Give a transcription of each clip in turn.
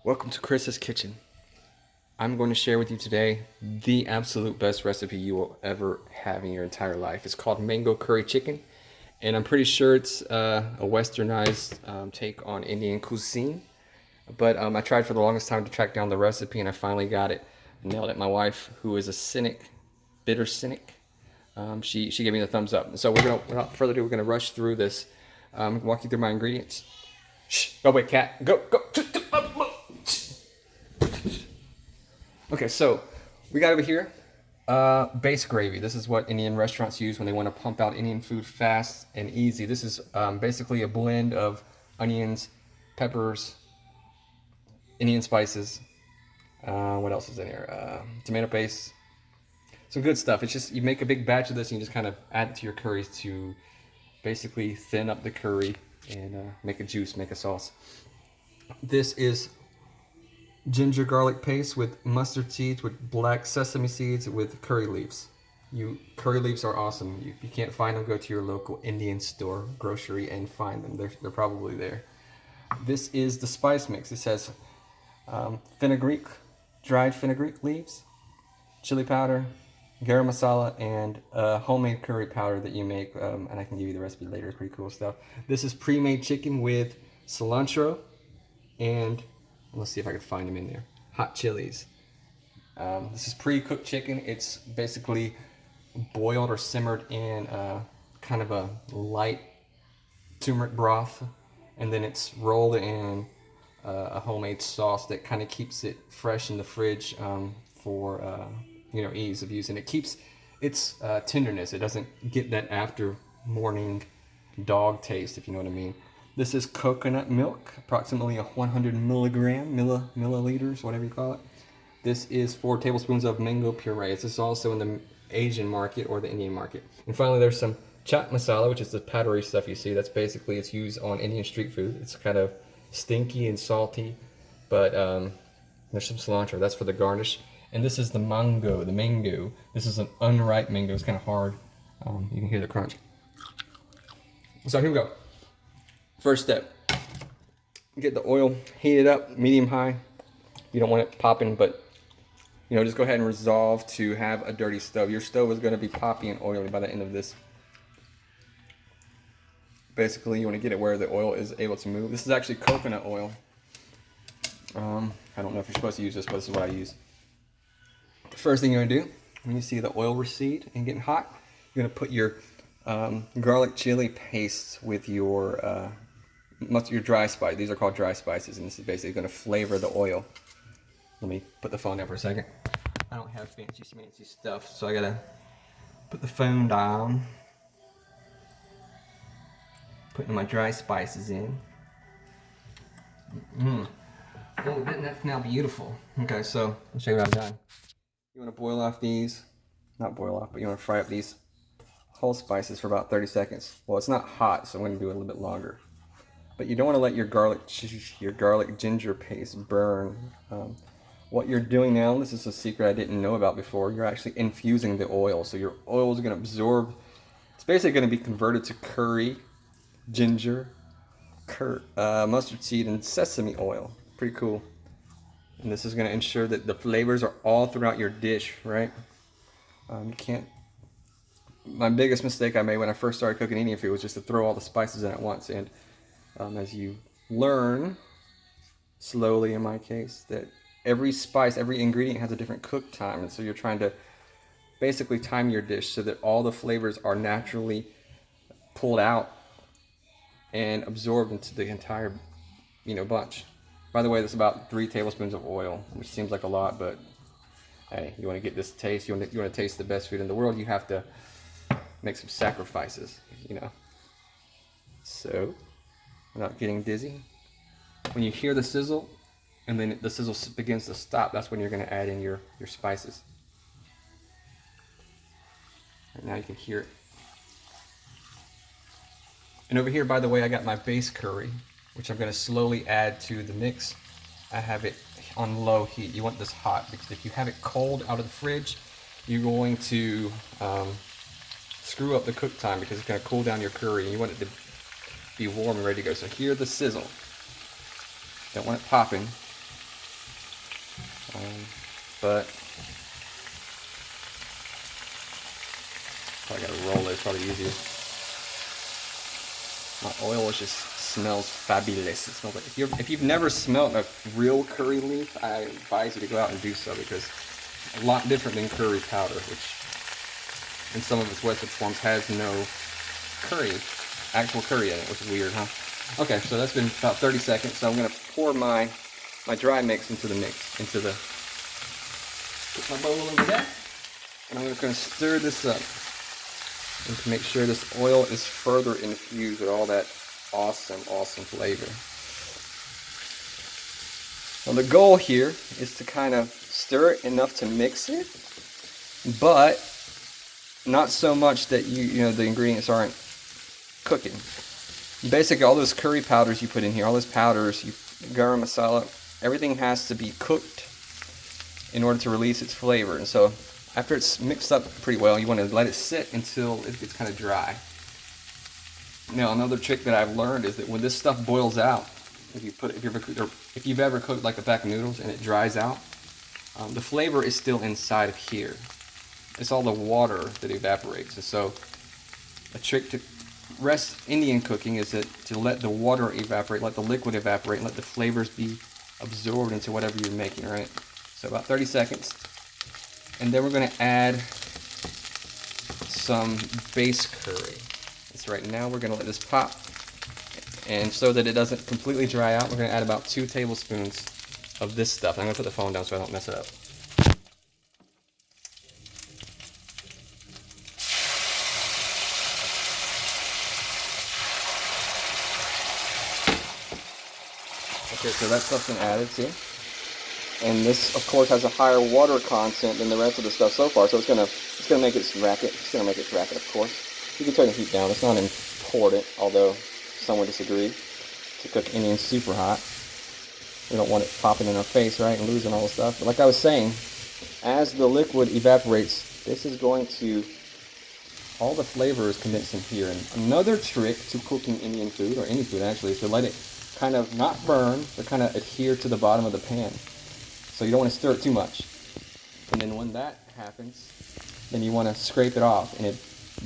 Welcome to Chris's Kitchen. I'm going to share with you today the absolute best recipe you will ever have in your entire life. It's called mango curry chicken, and I'm pretty sure it's a westernized take on Indian cuisine. But I tried for the longest time to track down the recipe, and I finally got it. Nailed it. My wife, who is a cynic, bitter cynic, she gave me the thumbs up. So without further ado, we're gonna rush through this. Walk you through my ingredients. Shh! Go away, cat. Go. Okay, so we got over here base gravy. This is what Indian restaurants use when they want to pump out Indian food fast and easy. This is basically a blend of onions, peppers, Indian spices. What else is in here? Tomato paste. Some good stuff. It's just you make a big batch of this and you just kind of add it to your curries to basically thin up the curry and make a juice, make a sauce. This is ginger garlic paste with mustard seeds, with black sesame seeds, with curry leaves. Curry leaves are awesome. If you can't find them, go to your local Indian store, grocery, and find them. They're probably there. This is the spice mix. It says fenugreek, dried fenugreek leaves, chili powder, garam masala, and homemade curry powder that you make. And I can give you the recipe later. It's pretty cool stuff. This is pre-made chicken with cilantro and let's see if I can find them in there. Hot chilies. This is pre-cooked chicken. It's basically boiled or simmered in kind of a light turmeric broth, and then it's rolled in a homemade sauce that kind of keeps it fresh in the fridge for ease of use, and it keeps its tenderness. It doesn't get that after morning dog taste, if you know what I mean. This is coconut milk, approximately 100 milliliters, whatever you call it. This is 4 tablespoons of mango puree. This is also in the Asian market or the Indian market. And finally, there's some chaat masala, which is the powdery stuff you see. That's basically, it's used on Indian street food. It's kind of stinky and salty, but there's some cilantro. That's for the garnish. And this is the mango. This is an unripe mango. It's kind of hard. You can hear the crunch. So here we go. First step, get the oil heated up, medium high. You don't want it popping, but just go ahead and resolve to have a dirty stove. Your stove is going to be poppy and oily by the end of this. Basically, you want to get it where the oil is able to move. This is actually coconut oil. I don't know if you're supposed to use this, but this is what I use. The first thing you're going to do, when you see the oil recede and getting hot, you're going to put your garlic chili paste with your dry spice. These are called dry spices, and this is basically going to flavor the oil. Let me put the phone down for a second. I don't have fancy stuff, so I gotta put the phone down. Putting my dry spices in. Oh, that's now beautiful. Okay, so I'll show you what I've done. You want to boil off these, not boil off, but you want to fry up these whole spices for about 30 seconds. Well, it's not hot, so I'm going to do it a little bit longer. But you don't want to let your garlic ginger paste burn. What you're doing now, this is a secret I didn't know about before, you're actually infusing the oil. So your oil is going to absorb, it's basically going to be converted to curry, ginger, mustard seed, and sesame oil. Pretty cool. And this is going to ensure that the flavors are all throughout your dish, right? You can't. My biggest mistake I made when I first started cooking Indian food was just to throw all the spices in at once. And as you learn, slowly in my case, that every spice, every ingredient has a different cook time. And so you're trying to basically time your dish so that all the flavors are naturally pulled out and absorbed into the entire, bunch. By the way, that's about 3 tablespoons of oil, which seems like a lot, but hey, you want to get this taste, you want to taste the best food in the world, you have to make some sacrifices, So, without getting dizzy, when you hear the sizzle, and then the sizzle begins to stop, that's when you're going to add in your spices. And now you can hear it. And over here, by the way, I got my base curry, which I'm going to slowly add to the mix. I have it on low heat. You want this hot, because if you have it cold out of the fridge, you're going to screw up the cook time, because it's going to cool down your curry, and you want it to be warm and ready to go. So hear the sizzle. Don't want it popping. But probably gotta roll it. It's probably easier. My oil just smells fabulous. It smells like if you've never smelled a real curry leaf, I advise you to go out and do so, because it's a lot different than curry powder, which in some of its Western forms has no actual curry in it, which is weird, huh? Okay, so that's been about 30 seconds. So I'm gonna pour my dry mix into the put my bowl over there, and I'm just gonna stir this up. And to make sure this oil is further infused with all that awesome flavor. Well, the goal here is to kind of stir it enough to mix it, but not so much that the ingredients aren't cooking. Basically, all those curry powders you put in here, all those powders, garam masala, everything has to be cooked in order to release its flavor. And so after it's mixed up pretty well, you want to let it sit until it gets kind of dry. Now, another trick that I've learned is that when this stuff boils out, if you've ever cooked like a pack of noodles and it dries out, the flavor is still inside of here. It's all the water that evaporates. And so a trick to Indian cooking is to let the water evaporate, let the liquid evaporate, and let the flavors be absorbed into whatever you're making, right? So about 30 seconds. And then we're going to add some base curry. So right now we're going to let this pop. And so that it doesn't completely dry out, we're going to add about 2 tablespoons of this stuff. I'm going to put the phone down so I don't mess it up. Okay, so that stuff's been added, see? And this, of course, has a higher water content than the rest of the stuff so far, so it's gonna make it racket. It's gonna make it racket, of course. You can turn the heat down. It's not important, although some would disagree, to cook Indian super hot. We don't want it popping in our face, right, and losing all the stuff. But like I was saying, as the liquid evaporates, this is going to, all the flavor is condensed in here. And another trick to cooking Indian food, or any food actually, is to let it kind of not burn, but kind of adhere to the bottom of the pan. So you don't want to stir it too much. And then when that happens, then you want to scrape it off and it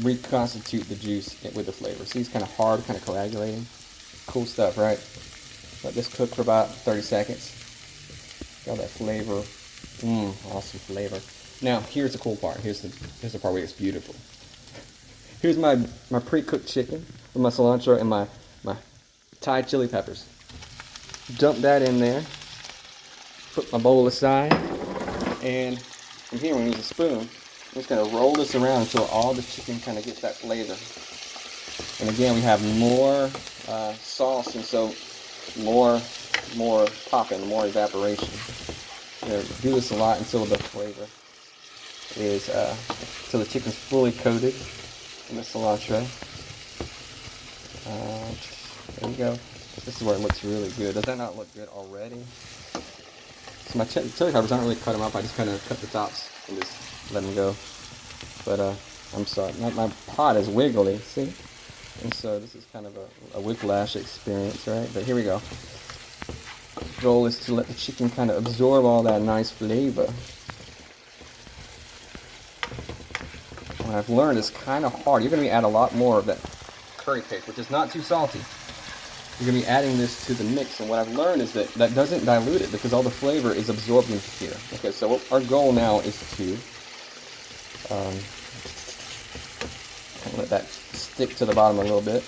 reconstitute the juice with the flavor. See, it's kind of hard, kind of coagulating. Cool stuff, right? Let this cook for about 30 seconds. Got that flavor. Awesome flavor. Now, here's the cool part. Here's the part where it's beautiful. Here's my pre-cooked chicken with my cilantro and my Thai chili peppers. Dump that in there. Put my bowl aside. And from here, we're going to use a spoon. I'm just going to roll this around until all the chicken kind of gets that flavor. And again, we have more sauce, and so more popping, more evaporation. We're going to do this a lot until the flavor is, until the chicken's fully coated in the cilantro. There we go. This is where it looks really good. Does that not look good already? So my chili peppers, I don't really cut them up. I just kind of cut the tops and just let them go. But I'm sorry, my pot is wiggly, see? And so this is kind of a whiplash experience, right? But here we go. The goal is to let the chicken kind of absorb all that nice flavor. What I've learned is kind of hard. You're going to add a lot more of that curry paste, which is not too salty. You're going to be adding this to the mix, and what I've learned is that doesn't dilute it because all the flavor is absorbed into here. Okay, so our goal now is to let that stick to the bottom a little bit.